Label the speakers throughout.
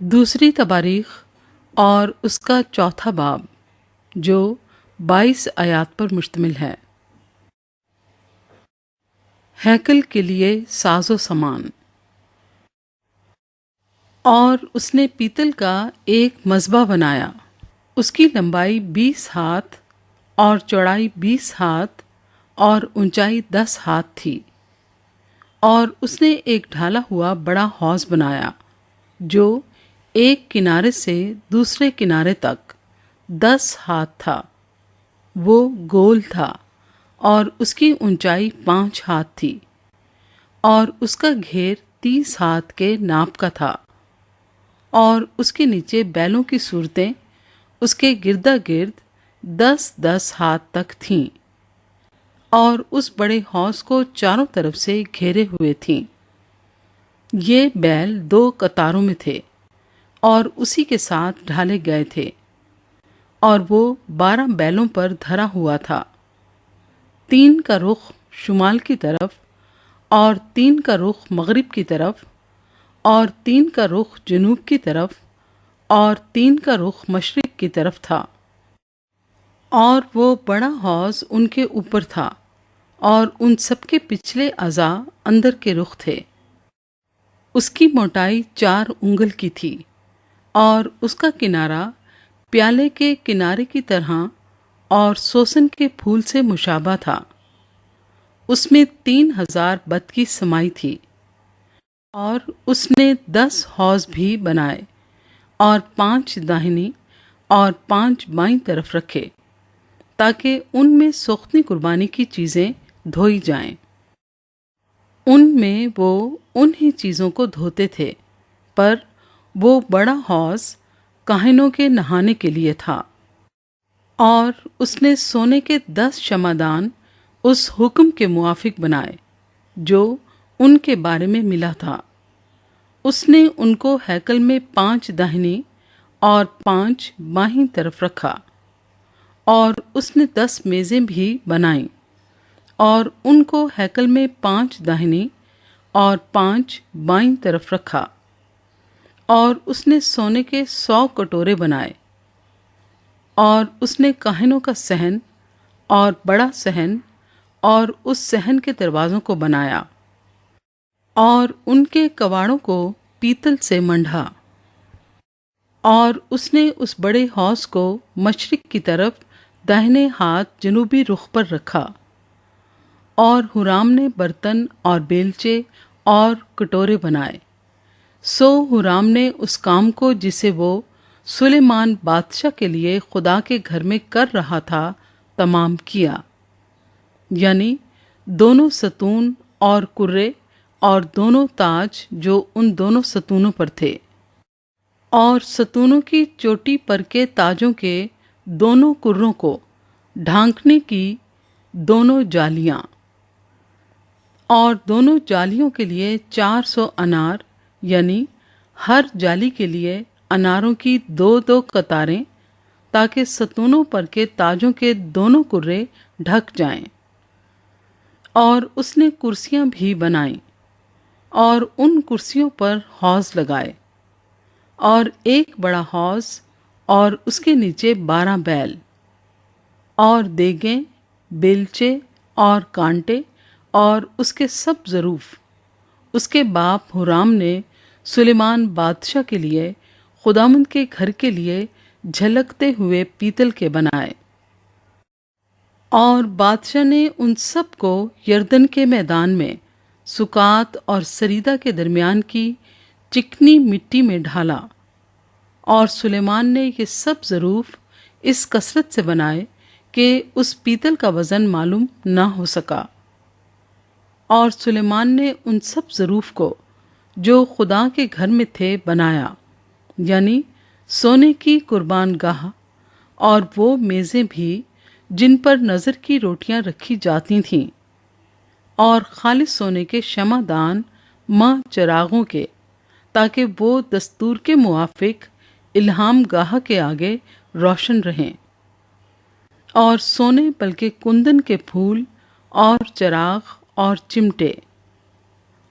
Speaker 1: دوسری تباریخ اور اس کا چوتھا باب جو 22 آیات پر مشتمل ہے۔ ہیکل کے لیے ساز و سامان۔ اور اس نے پیتل کا ایک مذبح بنایا، اس کی لمبائی 20 ہاتھ اور چوڑائی 20 ہاتھ اور اونچائی 10 ہاتھ تھی۔ اور اس نے ایک ڈھالا ہوا بڑا حوض بنایا جو ایک کنارے سے دوسرے کنارے تک 10 ہاتھ تھا، وہ گول تھا اور اس کی اونچائی 5 ہاتھ تھی، اور اس کا گھیر 30 ہاتھ کے ناپ کا تھا، اور اس کے نیچے بیلوں کی صورتیں اس کے گردا گرد 10 ہاتھ تک تھیں، اور اس بڑے حوض کو چاروں طرف سے گھیرے ہوئے تھیں۔ یہ بیل 2 قطاروں میں تھے اور اسی کے ساتھ ڈھالے گئے تھے، اور وہ 12 بیلوں پر دھرا ہوا تھا، 3 کا رخ شمال کی طرف اور 3 کا رخ مغرب کی طرف اور 3 کا رخ جنوب کی طرف اور 3 کا رخ مشرق کی طرف تھا۔ اور وہ بڑا حوض ان کے اوپر تھا، اور ان سب کے پچھلے اعضاء اندر کے رخ تھے۔ اس کی موٹائی 4 انگل کی تھی، اور اس کا کنارہ پیالے کے کنارے کی طرح اور سوسن کے پھول سے مشابہ تھا۔ اس میں 3000 بط کی سمائی تھی۔ اور اس نے 10 حوض بھی بنائے، اور 5 داہنی اور 5 بائیں طرف رکھے، تاکہ ان میں سوختنی قربانی کی چیزیں دھوئی جائیں۔ ان میں وہ انہی چیزوں کو دھوتے تھے، پر وہ بڑا حوض کاہنوں کے نہانے کے لیے تھا۔ اور اس نے سونے کے 10 شمعدان اس حکم کے موافق بنائے جو ان کے بارے میں ملا تھا۔ اس نے ان کو ہیکل میں 5 داہنی اور 5 بائیں طرف رکھا، اور اس نے 10 میزیں بھی بنائیں، اور ان کو ہیکل میں 5 داہنی اور 5 بائیں طرف رکھا۔ اور اس نے سونے کے 100 کٹورے بنائے۔ اور اس نے کاہنوں کا صحن اور بڑا صحن اور اس صحن کے دروازوں کو بنایا، اور ان کے کواڑوں کو پیتل سے منڈھا۔ اور اس نے اس بڑے حوض کو مشرق کی طرف داہنے ہاتھ جنوبی رخ پر رکھا۔ اور ہورام نے برتن اور بیلچے اور کٹورے بنائے، سو ہورام نے اس کام کو جسے وہ سلیمان بادشاہ کے لیے خدا کے گھر میں کر رہا تھا تمام کیا، یعنی دونوں ستون اور کرے اور دونوں تاج جو ان دونوں ستونوں پر تھے، اور ستونوں کی چوٹی پر کے تاجوں کے دونوں کروں کو ڈھانکنے کی دونوں جالیاں، اور دونوں جالیوں کے لیے 400 انار، یعنی ہر جالی کے لیے اناروں کی 2 قطاریں، تاکہ ستونوں پر کے تاجوں کے دونوں کرے ڈھک جائیں۔ اور اس نے کرسیاں بھی بنائیں، اور ان کرسیوں پر حوض لگائے، اور ایک بڑا حوض اور اس کے نیچے 12 بیل، اور دیگیں، بیلچے اور کانٹے اور اس کے سب ظروف اس کے باپ ہورام نے سلیمان بادشاہ کے لیے خداوند کے گھر کے لیے جھلکتے ہوئے پیتل کے بنائے۔ اور بادشاہ نے ان سب کو یردن کے میدان میں سکات اور سریدہ کے درمیان کی چکنی مٹی میں ڈھالا۔ اور سلیمان نے یہ سب ظروف اس کثرت سے بنائے کہ اس پیتل کا وزن معلوم نہ ہو سکا۔ اور سلیمان نے ان سب ظروف کو جو خدا کے گھر میں تھے بنایا، یعنی سونے کی قربان گاہ اور وہ میزیں بھی جن پر نظر کی روٹیاں رکھی جاتی تھیں، اور خالص سونے کے شمعدان چراغوں کے، تاکہ وہ دستور کے موافق الہام گاہ کے آگے روشن رہیں، اور سونے بلکہ کندن کے پھول اور چراغ اور چمٹے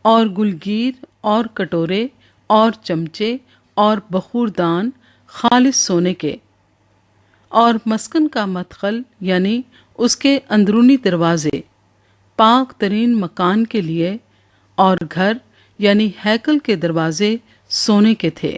Speaker 1: اور گلگیر اور کٹورے اور چمچے اور بخوردان خالص سونے کے، اور مسکن کا مدخل یعنی اس کے اندرونی دروازے پاک ترین مکان کے لیے، اور گھر یعنی ہیکل کے دروازے سونے کے تھے۔